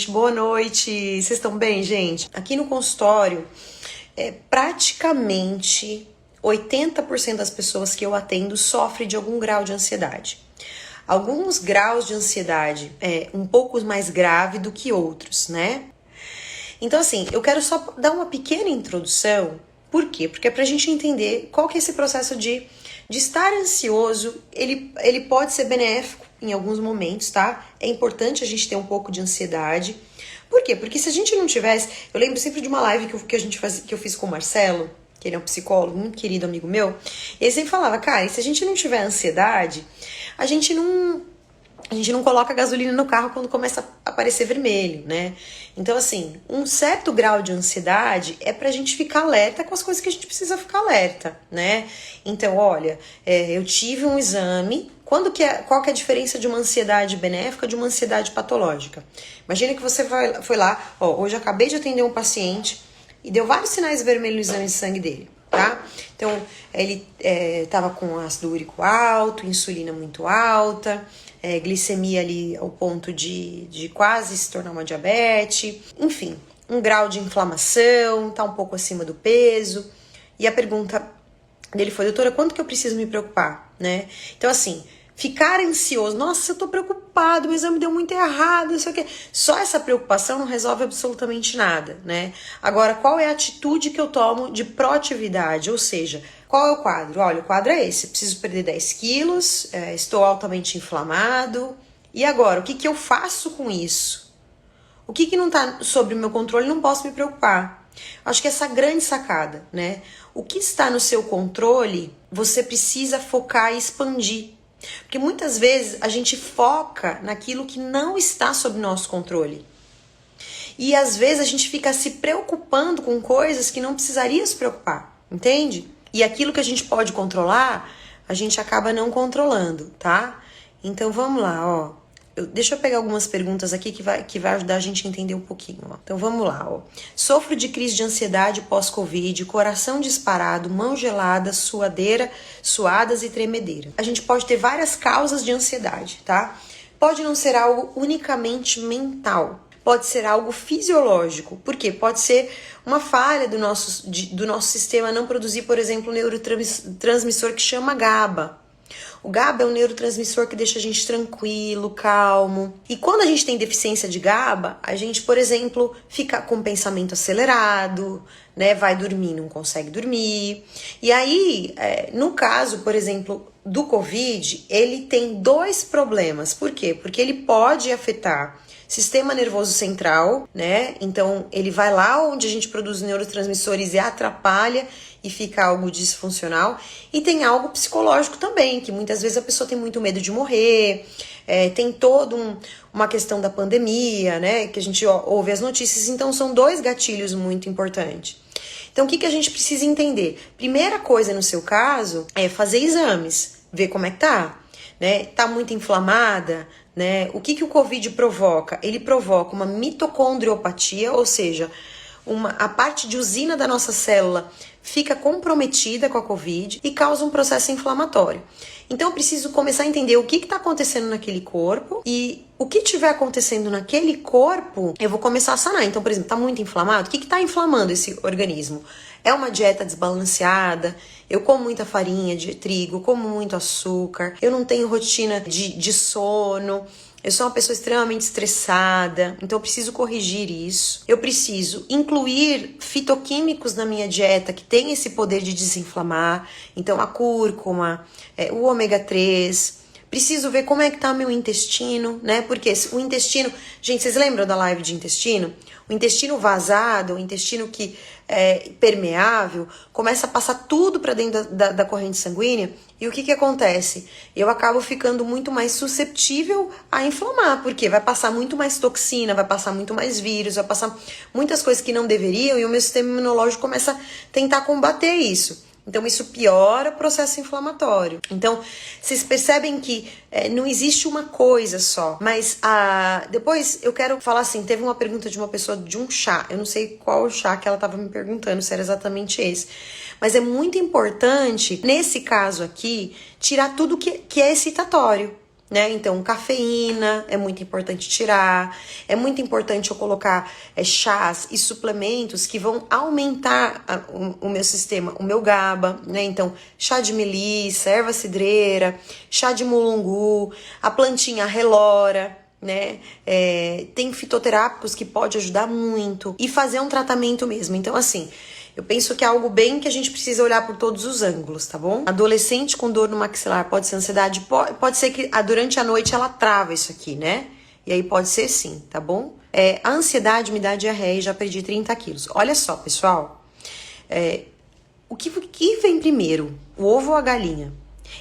gente, boa noite. Vocês estão bem, gente? Aqui no consultório, praticamente 80% das pessoas que eu atendo sofrem de algum grau de ansiedade. Alguns graus de ansiedade um pouco mais grave do que outros, né? Então, assim, eu quero só dar uma pequena introdução. Por quê? Porque é pra gente entender qual que é esse processo de estar ansioso. Ele pode ser benéfico em alguns momentos, tá? É importante a gente ter um pouco de ansiedade. Por quê? Porque se a gente não tivesse... Eu lembro sempre de uma live que eu fiz com o Marcelo, que ele é um psicólogo, muito querido amigo meu. E ele sempre falava, cara, e se a gente não tiver ansiedade, a gente não coloca gasolina no carro quando começa a aparecer vermelho, né? Então, assim, um certo grau de ansiedade é pra gente ficar alerta com as coisas que a gente precisa ficar alerta, né? Então, olha, eu tive um exame. Qual que é a diferença de uma ansiedade benéfica de uma ansiedade patológica? Imagina que você foi lá, hoje eu acabei de atender um paciente e deu vários sinais vermelhos no exame de sangue dele, tá? Então, ele tava com ácido úrico alto, insulina muito alta, glicemia ali ao ponto de quase se tornar uma diabetes, enfim, um grau de inflamação, tá um pouco acima do peso. E a pergunta dele foi, doutora, quanto que eu preciso me preocupar, né? Então, assim, ficar ansioso, nossa, eu tô preocupado, meu exame deu muito errado, não sei o quê. Só essa preocupação não resolve absolutamente nada, né? Agora, qual é a atitude que eu tomo de proatividade? Ou seja, qual é o quadro? Olha, o quadro é esse, preciso perder 10 quilos, estou altamente inflamado. E agora, o que eu faço com isso? O que não tá sob o meu controle, não posso me preocupar. Acho que essa grande sacada, né? O que está no seu controle, você precisa focar e expandir. Porque muitas vezes a gente foca naquilo que não está sob nosso controle. E às vezes a gente fica se preocupando com coisas que não precisaria se preocupar, entende? E aquilo que a gente pode controlar, a gente acaba não controlando, tá? Então vamos lá, ó. Deixa eu pegar algumas perguntas aqui que vai ajudar a gente a entender um pouquinho, ó. Então vamos lá, ó. Sofro de crise de ansiedade pós-Covid, coração disparado, mão gelada, suadas e tremedeira. A gente pode ter várias causas de ansiedade, tá? Pode não ser algo unicamente mental. Pode ser algo fisiológico. Por quê? Pode ser uma falha do nosso sistema não produzir, por exemplo, um neurotransmissor que chama GABA. O GABA é um neurotransmissor que deixa a gente tranquilo, calmo. E quando a gente tem deficiência de GABA, a gente, por exemplo, fica com pensamento acelerado, né? Vai dormir, não consegue dormir. E aí, no caso, por exemplo, do Covid, ele tem dois problemas. Por quê? Porque ele pode afetar sistema nervoso central, né? Então, ele vai lá onde a gente produz neurotransmissores e atrapalha e fica algo disfuncional. E tem algo psicológico também, que muitas vezes a pessoa tem muito medo de morrer, tem toda uma questão da pandemia, né? Que a gente ouve as notícias. Então, são dois gatilhos muito importantes. Então, o que a gente precisa entender? Primeira coisa no seu caso é fazer exames, ver como é que tá, né? Tá muito inflamada, né? O que o Covid provoca? Ele provoca uma mitocondriopatia, ou seja, a parte de usina da nossa célula fica comprometida com a Covid e causa um processo inflamatório. Então eu preciso começar a entender o que está acontecendo naquele corpo e o que estiver acontecendo naquele corpo, eu vou começar a sanar. Então, por exemplo, está muito inflamado? O que está inflamando esse organismo? É uma dieta desbalanceada? Eu como muita farinha de trigo, como muito açúcar, eu não tenho rotina de sono, eu sou uma pessoa extremamente estressada, então eu preciso corrigir isso. Eu preciso incluir fitoquímicos na minha dieta que tem esse poder de desinflamar, então a cúrcuma, o ômega 3. Preciso ver como é que tá meu intestino, né? Porque o intestino... Gente, vocês lembram da live de intestino? O intestino vazado, o intestino que é permeável, começa a passar tudo para dentro da corrente sanguínea. E o que acontece? Eu acabo ficando muito mais susceptível a inflamar, porque vai passar muito mais toxina, vai passar muito mais vírus, vai passar muitas coisas que não deveriam e o meu sistema imunológico começa a tentar combater isso. Então, isso piora o processo inflamatório. Então, vocês percebem que não existe uma coisa só. Mas depois eu quero falar assim, teve uma pergunta de uma pessoa de um chá. Eu não sei qual chá que ela estava me perguntando, se era exatamente esse. Mas é muito importante, nesse caso aqui, tirar tudo que é excitatório. né? Então, cafeína é muito importante tirar. É muito importante eu colocar chás e suplementos que vão aumentar o meu sistema, o meu GABA, né? Então, chá de melissa, erva cidreira, chá de mulungu, a plantinha relora, né? Tem fitoterápicos que pode ajudar muito. E fazer um tratamento mesmo. Então, assim, eu penso que é algo bem que a gente precisa olhar por todos os ângulos, tá bom? Adolescente com dor no maxilar pode ser ansiedade? Pode ser que durante a noite ela trava isso aqui, né? E aí pode ser sim, tá bom? A ansiedade me dá diarreia e já perdi 30 quilos. Olha só, pessoal. O que vem primeiro? O ovo ou a galinha?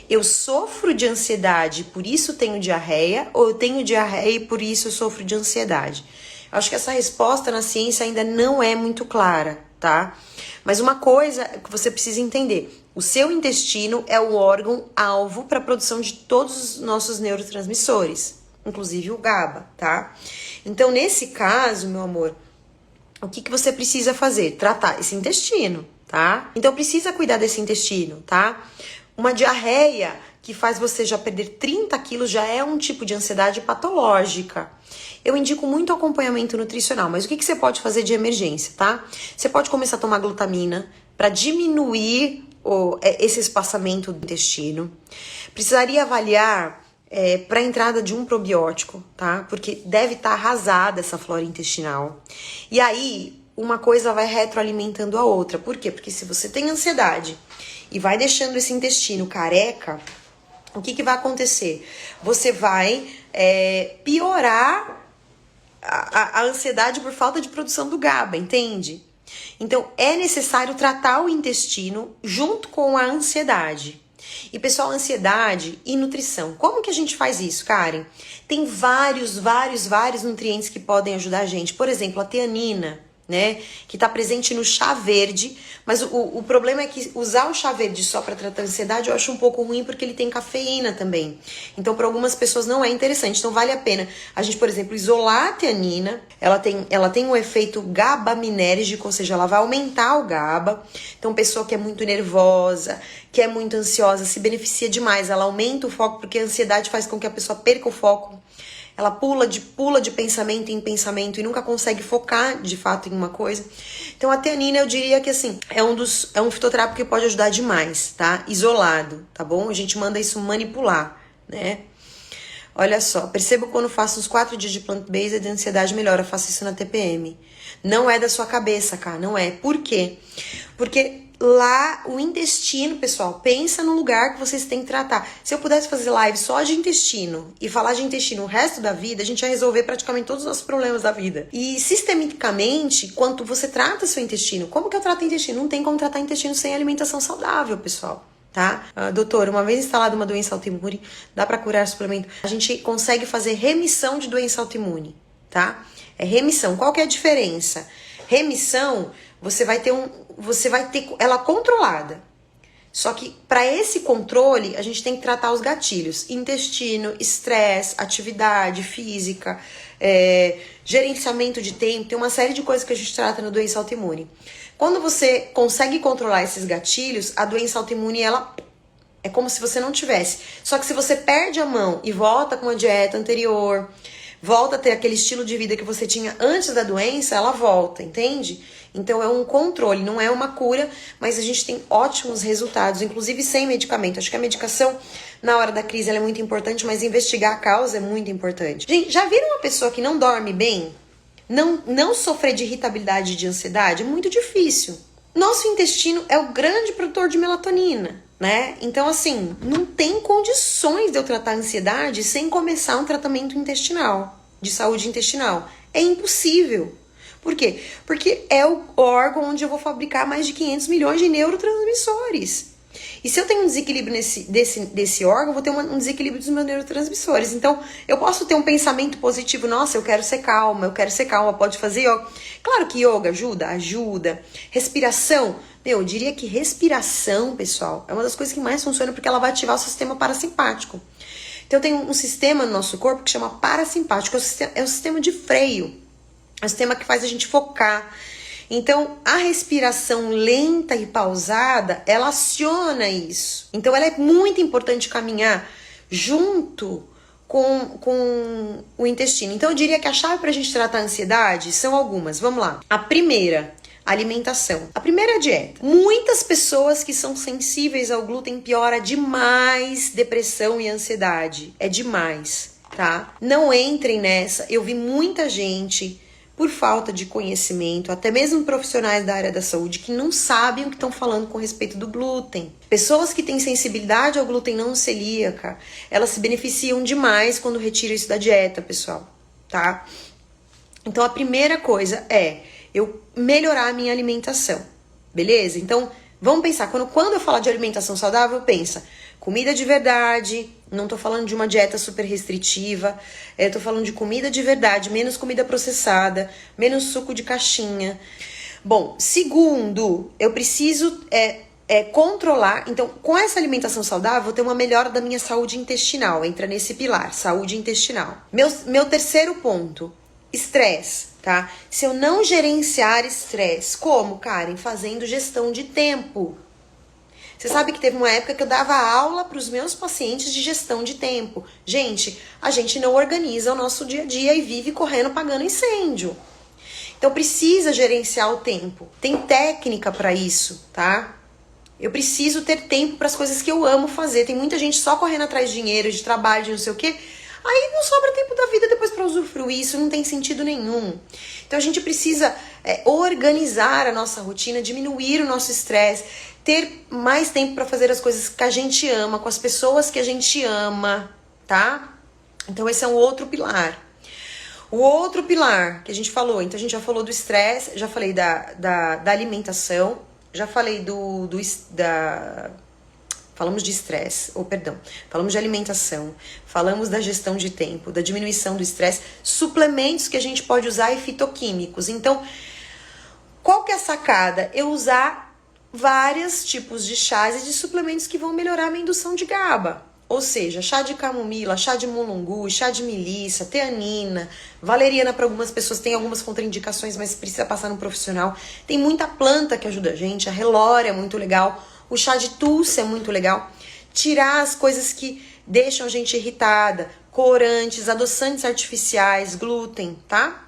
Eu sofro de ansiedade, por isso tenho diarreia? Ou eu tenho diarreia e por isso eu sofro de ansiedade? Acho que essa resposta na ciência ainda não é muito clara, tá? Mas uma coisa que você precisa entender: o seu intestino é o órgão alvo para a produção de todos os nossos neurotransmissores, inclusive o GABA, tá? Então, nesse caso, meu amor, o que você precisa fazer? Tratar esse intestino, tá? Então, precisa cuidar desse intestino, tá? Uma diarreia que faz você já perder 30 quilos já é um tipo de ansiedade patológica. Eu indico muito acompanhamento nutricional, mas o que você pode fazer de emergência, tá? Você pode começar a tomar glutamina para diminuir esse espaçamento do intestino. Precisaria avaliar para a entrada de um probiótico, tá? Porque deve estar arrasada essa flora intestinal. E aí, uma coisa vai retroalimentando a outra. Por quê? Porque se você tem ansiedade e vai deixando esse intestino careca, o que vai acontecer? Você vai piorar a ansiedade por falta de produção do GABA, entende? Então, é necessário tratar o intestino junto com a ansiedade. E, pessoal, ansiedade e nutrição. Como que a gente faz isso, Karen? Tem vários nutrientes que podem ajudar a gente. Por exemplo, a teanina, né, que está presente no chá verde, mas o problema é que usar o chá verde só para tratar a ansiedade eu acho um pouco ruim porque ele tem cafeína também. Então, para algumas pessoas não é interessante. Então, vale a pena a gente, por exemplo, isolar a teanina. Ela tem um efeito gabaminérgico, ou seja, ela vai aumentar o GABA. Então, pessoa que é muito nervosa, que é muito ansiosa, se beneficia demais. Ela aumenta o foco porque a ansiedade faz com que a pessoa perca o foco. Ela pula de pensamento em pensamento e nunca consegue focar de fato em uma coisa. Então a teanina eu diria que assim, é um fitoterápico que pode ajudar demais, tá? Isolado, tá bom? A gente manda isso manipular, né? Olha só, percebo quando faço uns 4 dias de plant-based, a ansiedade melhora, eu faço isso na TPM. Não é da sua cabeça, cara, não é. Por quê? Porque lá o intestino, pessoal, pensa no lugar que vocês têm que tratar. Se eu pudesse fazer live só de intestino e falar de intestino o resto da vida, a gente ia resolver praticamente todos os nossos problemas da vida. E sistemicamente, quanto você trata seu intestino, como que eu trato o intestino? Não tem como tratar intestino sem alimentação saudável, pessoal. Tá? Doutor, uma vez instalada uma doença autoimune, dá para curar suplemento? A gente consegue fazer remissão de doença autoimune, tá? É remissão. Qual que é a diferença? Remissão, você vai ter ela controlada. Só que para esse controle, a gente tem que tratar os gatilhos: intestino, estresse, atividade física, gerenciamento de tempo. Tem uma série de coisas que a gente trata na doença autoimune. Quando você consegue controlar esses gatilhos, a doença autoimune, ela é como se você não tivesse. Só que se você perde a mão e volta com a dieta anterior, volta a ter aquele estilo de vida que você tinha antes da doença, ela volta, entende? Então é um controle, não é uma cura, mas a gente tem ótimos resultados, inclusive sem medicamento. Acho que a medicação, na hora da crise, ela é muito importante, mas investigar a causa é muito importante. Gente, já viram uma pessoa que não dorme bem? Não sofrer de irritabilidade e de ansiedade? É muito difícil. Nosso intestino é o grande produtor de melatonina, né? Então, assim, não tem condições de eu tratar a ansiedade sem começar um tratamento intestinal, de saúde intestinal. É impossível. Por quê? Porque é o órgão onde eu vou fabricar mais de 500 milhões de neurotransmissores. E se eu tenho um desequilíbrio desse órgão, eu vou ter um desequilíbrio dos meus neurotransmissores. Então, eu posso ter um pensamento positivo: nossa, eu quero ser calma, pode fazer yoga. Claro que yoga ajuda. Respiração, eu diria que respiração, pessoal, é uma das coisas que mais funciona porque ela vai ativar o sistema parasimpático. Então, tem um sistema no nosso corpo que chama parasimpático, é o sistema de freio, é o sistema que faz a gente focar. Então, a respiração lenta e pausada, ela aciona isso. Então, ela é muito importante caminhar junto com o intestino. Então eu diria que a chave pra gente tratar a ansiedade são algumas. Vamos lá. A primeira, alimentação. A primeira é a dieta. Muitas pessoas que são sensíveis ao glúten piora demais depressão e ansiedade. É demais, tá? Não entrem nessa. Eu vi muita gente, por falta de conhecimento, até mesmo profissionais da área da saúde, que não sabem o que estão falando com respeito do glúten. Pessoas que têm sensibilidade ao glúten não celíaca, elas se beneficiam demais quando retiram isso da dieta, pessoal, tá? Então a primeira coisa é eu melhorar a minha alimentação, beleza? Então vamos pensar, quando eu falar de alimentação saudável, pensa comida de verdade, não tô falando de uma dieta super restritiva, eu tô falando de comida de verdade, menos comida processada, menos suco de caixinha. Bom, segundo, eu preciso controlar, então com essa alimentação saudável, eu vou ter uma melhora da minha saúde intestinal, entra nesse pilar, saúde intestinal. Meu terceiro ponto, estresse, tá? Se eu não gerenciar estresse, como, Karen? Fazendo gestão de tempo. Você sabe que teve uma época que eu dava aula para os meus pacientes de gestão de tempo. Gente, a gente não organiza o nosso dia a dia e vive correndo pagando incêndio. Então precisa gerenciar o tempo. Tem técnica para isso, tá? Eu preciso ter tempo para as coisas que eu amo fazer. Tem muita gente só correndo atrás de dinheiro, de trabalho, de não sei o quê. Aí não sobra tempo da vida depois para usufruir, isso não tem sentido nenhum. Então a gente precisa organizar a nossa rotina, diminuir o nosso estresse, ter mais tempo para fazer as coisas que a gente ama, com as pessoas que a gente ama, tá? Então esse é um outro pilar. O outro pilar que a gente falou, então a gente já falou do estresse, já falei da alimentação, já falei falamos de estresse, falamos de alimentação, falamos da gestão de tempo, da diminuição do estresse, suplementos que a gente pode usar e fitoquímicos. Então, qual que é a sacada? Eu usar vários tipos de chás e de suplementos que vão melhorar a minha indução de GABA. Ou seja, chá de camomila, chá de mulungu, chá de melissa, teanina, valeriana para algumas pessoas, tem algumas contraindicações, mas precisa passar no profissional. Tem muita planta que ajuda a gente, a relória é muito legal, o chá de túcia é muito legal. Tirar as coisas que deixam a gente irritada, corantes, adoçantes artificiais, glúten, tá?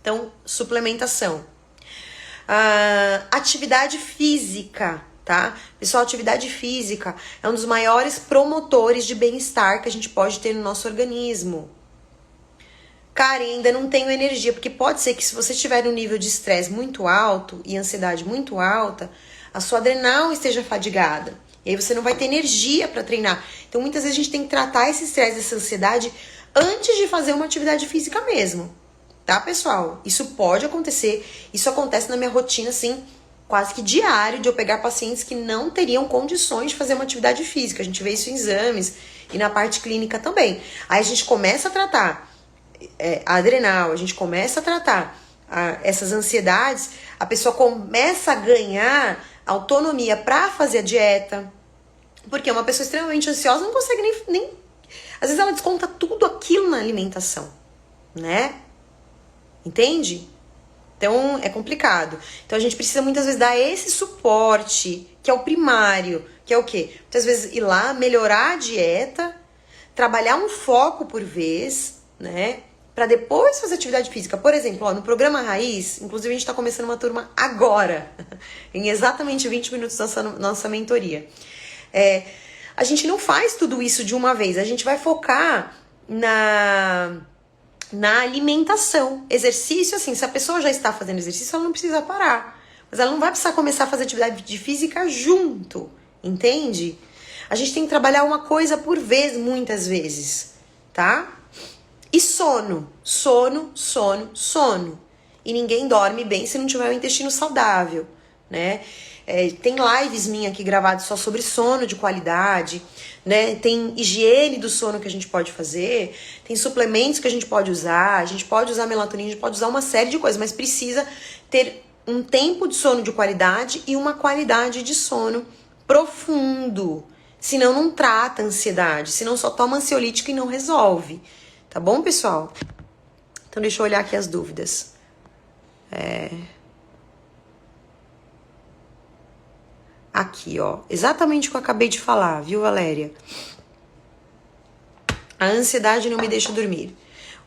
Então, suplementação. Atividade física, tá? Pessoal, atividade física é um dos maiores promotores de bem-estar que a gente pode ter no nosso organismo. Cara, ainda não tenho energia, porque pode ser que se você tiver um nível de estresse muito alto e ansiedade muito alta, a sua adrenal esteja fadigada. E aí você não vai ter energia para treinar. Então muitas vezes a gente tem que tratar esse estresse, essa ansiedade antes de fazer uma atividade física mesmo. Tá, pessoal? Isso pode acontecer. Isso acontece na minha rotina, assim, quase que diário, de eu pegar pacientes que não teriam condições de fazer uma atividade física. A gente vê isso em exames e na parte clínica também. Aí a gente começa a tratar a adrenal, a gente começa a tratar essas ansiedades, a pessoa começa a ganhar autonomia para fazer a dieta, porque uma pessoa extremamente ansiosa não consegue nem... Às vezes ela desconta tudo aquilo na alimentação, né? Entende? Então é complicado. Então a gente precisa muitas vezes dar esse suporte, que é o primário, que é o quê? Muitas vezes ir lá, melhorar a dieta, trabalhar um foco por vez, né? Para depois fazer atividade física. Por exemplo, no programa Raiz, inclusive a gente está começando uma turma agora, em exatamente 20 minutos nossa mentoria. A gente não faz tudo isso de uma vez, a gente vai focar na alimentação. Exercício, assim, se a pessoa já está fazendo exercício, ela não precisa parar. Mas ela não vai precisar começar a fazer atividade física junto, entende? A gente tem que trabalhar uma coisa por vez, muitas vezes, tá? E sono. E ninguém dorme bem se não tiver o intestino saudável, né? Tem lives minhas aqui gravadas só sobre sono de qualidade, né? Tem higiene do sono que a gente pode fazer, tem suplementos que a gente pode usar melatonina, a gente pode usar uma série de coisas, mas precisa ter um tempo de sono de qualidade e uma qualidade de sono profundo. Senão não trata a ansiedade, senão só toma ansiolítico e não resolve. Tá bom, pessoal? Então deixa eu olhar aqui as dúvidas. Aqui, ó. Exatamente o que eu acabei de falar, viu, Valéria? A ansiedade não me deixa dormir.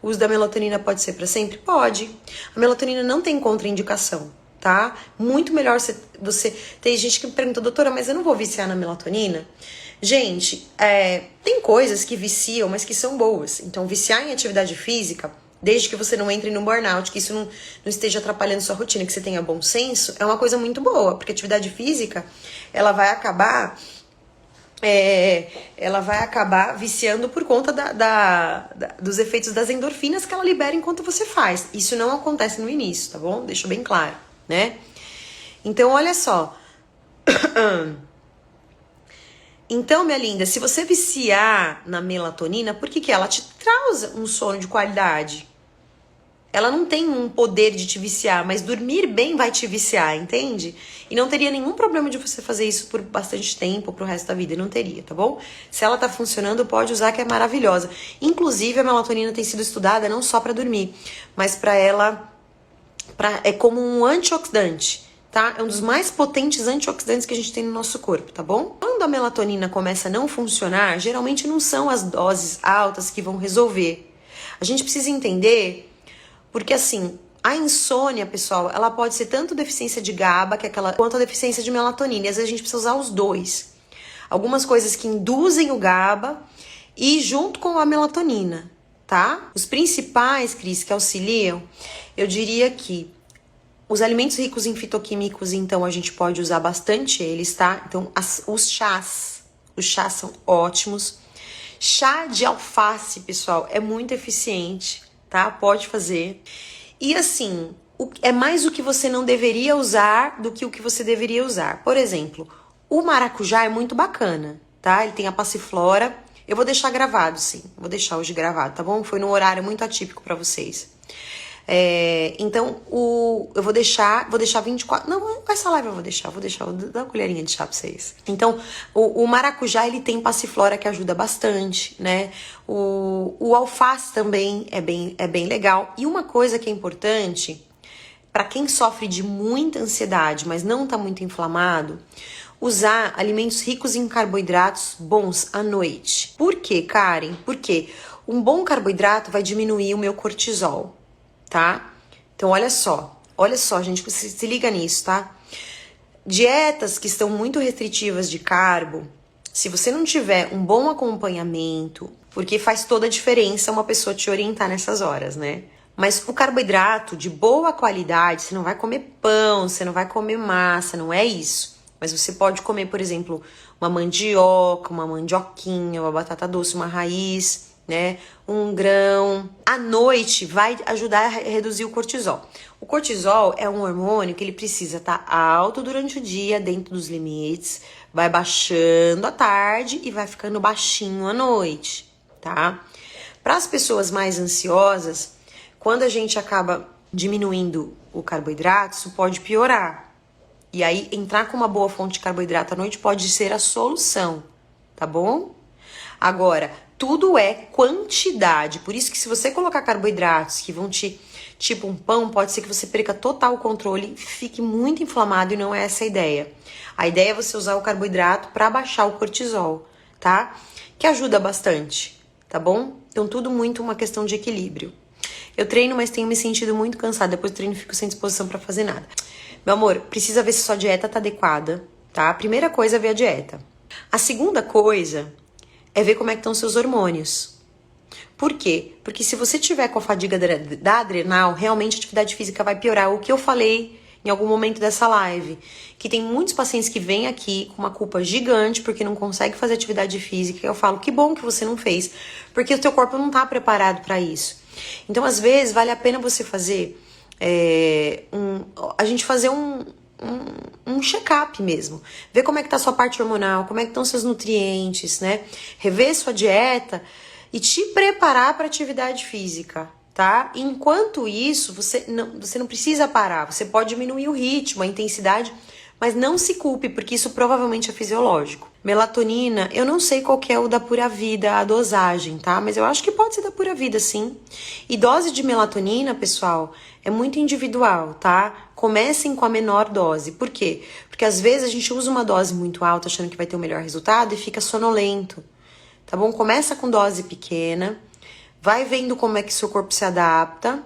O uso da melatonina pode ser para sempre? Pode. A melatonina não tem contraindicação, tá? Muito melhor você... Tem gente que me pergunta, doutora, mas eu não vou viciar na melatonina? Gente, tem coisas que viciam, mas que são boas. Então, viciar em atividade física, desde que você não entre no burnout, que isso não esteja atrapalhando sua rotina, que você tenha bom senso, é uma coisa muito boa. Porque a atividade física, ela vai acabar viciando por conta dos efeitos das endorfinas que ela libera enquanto você faz. Isso não acontece no início, tá bom? Deixa bem claro, né? Então, olha só. Então, minha linda, se você viciar na melatonina, por que ela te traz um sono de qualidade? Ela não tem um poder de te viciar, mas dormir bem vai te viciar, entende? E não teria nenhum problema de você fazer isso por bastante tempo, pro resto da vida, não teria, tá bom? Se ela tá funcionando, pode usar, que é maravilhosa. Inclusive, a melatonina tem sido estudada não só pra dormir, mas é como um antioxidante, tá? É um dos mais potentes antioxidantes que a gente tem no nosso corpo, tá bom? Quando a melatonina começa a não funcionar, geralmente não são as doses altas que vão resolver. A gente precisa entender... Porque assim, a insônia, pessoal, ela pode ser tanto deficiência de GABA, quanto a deficiência de melatonina. E às vezes a gente precisa usar os dois. Algumas coisas que induzem o GABA e junto com a melatonina, tá? Os principais, Cris, que auxiliam, eu diria que os alimentos ricos em fitoquímicos, então, a gente pode usar bastante eles, tá? Então, os chás são ótimos. Chá de alface, pessoal, é muito eficiente, tá? Pode fazer. E assim, é mais o que você não deveria usar do que o que você deveria usar. Por exemplo, o maracujá é muito bacana, tá? Ele tem a passiflora. Eu vou deixar gravado, sim. Vou deixar hoje gravado, tá bom? Foi num horário muito atípico pra vocês. Então, eu vou deixar 24... Não, essa live eu vou dar uma colherinha de chá pra vocês. Então, o maracujá, ele tem passiflora que ajuda bastante, né? O alface também é bem legal. E uma coisa que é importante, pra quem sofre de muita ansiedade, mas não tá muito inflamado, usar alimentos ricos em carboidratos bons à noite. Por quê, Karen? Porque um bom carboidrato vai diminuir o meu cortisol, tá? Então, olha só, gente, se liga nisso, tá? Dietas que estão muito restritivas de carbo, se você não tiver um bom acompanhamento, porque faz toda a diferença uma pessoa te orientar nessas horas, né? Mas o carboidrato de boa qualidade, você não vai comer pão, você não vai comer massa, não é isso. Mas você pode comer, por exemplo, uma mandioca, uma mandioquinha, uma batata doce, uma raiz, né? Um grão. À noite vai ajudar a reduzir o cortisol. O cortisol é um hormônio que ele precisa estar alto durante o dia, dentro dos limites, vai baixando à tarde e vai ficando baixinho à noite, tá? Para as pessoas mais ansiosas, quando a gente acaba diminuindo o carboidrato, isso pode piorar. E aí, entrar com uma boa fonte de carboidrato à noite pode ser a solução, tá bom? Agora, tudo é quantidade. Por isso que se você colocar carboidratos que vão tipo um pão, pode ser que você perca total o controle, fique muito inflamado e não é essa a ideia. A ideia é você usar o carboidrato para baixar o cortisol, tá? Que ajuda bastante, tá bom? Então, tudo muito uma questão de equilíbrio. Eu treino, mas tenho me sentido muito cansada. Depois do treino, fico sem disposição para fazer nada. Meu amor, precisa ver se sua dieta tá adequada, tá? A primeira coisa é ver a dieta. A segunda coisa é ver como é que estão seus hormônios. Por quê? Porque se você tiver com a fadiga da adrenal, realmente a atividade física vai piorar. O que eu falei em algum momento dessa live, que tem muitos pacientes que vêm aqui com uma culpa gigante porque não conseguem fazer atividade física. Eu falo, que bom que você não fez, porque o teu corpo não tá preparado para isso. Então, às vezes, vale a pena você fazer um check-up mesmo. Ver como é que tá a sua parte hormonal, como é que estão seus nutrientes, né? Rever sua dieta e te preparar para atividade física, tá? Enquanto isso, você não precisa parar. Você pode diminuir o ritmo, a intensidade, mas não se culpe, porque isso provavelmente é fisiológico. Melatonina, eu não sei qual que é o da Pura Vida, a dosagem, tá? Mas eu acho que pode ser da Pura Vida, sim. E dose de melatonina, pessoal, é muito individual, tá? Comecem com a menor dose. Por quê? Porque às vezes a gente usa uma dose muito alta achando que vai ter o melhor resultado e fica sonolento, tá bom? Começa com dose pequena, vai vendo como é que seu corpo se adapta,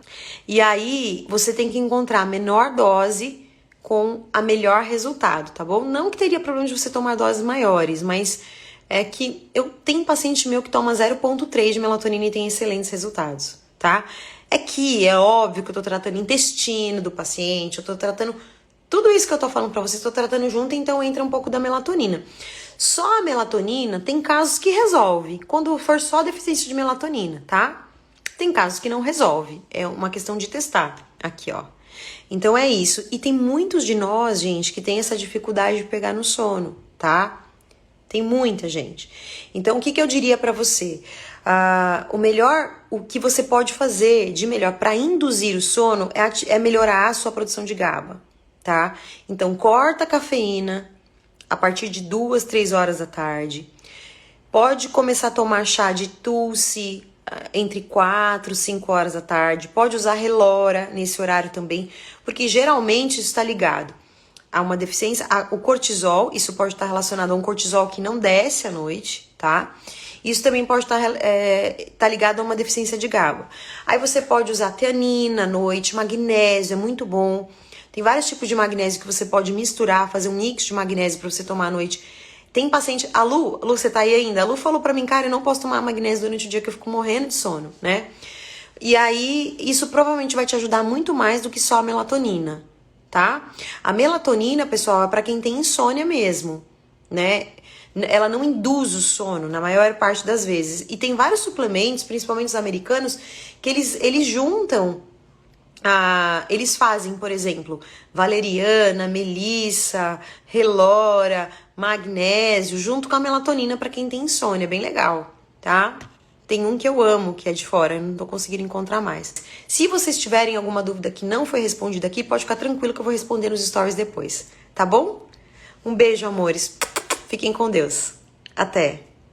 e aí você tem que encontrar a menor dose com a melhor resultado, tá bom? Não que teria problema de você tomar doses maiores, mas é que eu tenho paciente meu que toma 0,3 de melatonina e tem excelentes resultados, tá? É que é óbvio que eu tô tratando intestino do paciente, eu tô tratando tudo isso que eu tô falando pra vocês, tô tratando junto, então entra um pouco da melatonina. Só a melatonina tem casos que resolve, quando for só deficiência de melatonina, tá? Tem casos que não resolve, é uma questão de testar. Aqui, ó. Então é isso. E tem muitos de nós, gente, que tem essa dificuldade de pegar no sono, tá? Tem muita gente. Então, o que eu diria pra você? O que você pode fazer de melhor para induzir o sono é melhorar a sua produção de GABA, tá? Então, corta a cafeína a partir de 2, 3 horas da tarde. Pode começar a tomar chá de Tulsi entre 4 e 5 horas da tarde. Pode usar Relora nesse horário também, porque geralmente isso está ligado a uma deficiência, o cortisol, isso pode estar relacionado a um cortisol que não desce à noite, tá? Isso também pode estar ligado a uma deficiência de GABA. Aí você pode usar teanina à noite, magnésio, é muito bom. Tem vários tipos de magnésio que você pode misturar, fazer um mix de magnésio para você tomar à noite. Tem paciente... A Lu, você tá aí ainda? A Lu falou pra mim, cara, eu não posso tomar magnésio durante o dia que eu fico morrendo de sono, né? E aí, isso provavelmente vai te ajudar muito mais do que só a melatonina, tá? A melatonina, pessoal, é pra quem tem insônia mesmo, né? Ela não induz o sono na maior parte das vezes. E tem vários suplementos, principalmente os americanos, que eles juntam... eles fazem, por exemplo, valeriana, melissa, relora, magnésio, junto com a melatonina para quem tem insônia, bem legal, tá? Tem um que eu amo, que é de fora, eu não tô conseguindo encontrar mais. Se vocês tiverem alguma dúvida que não foi respondida aqui, pode ficar tranquilo que eu vou responder nos stories depois, tá bom? Um beijo, amores. Fiquem com Deus. Até!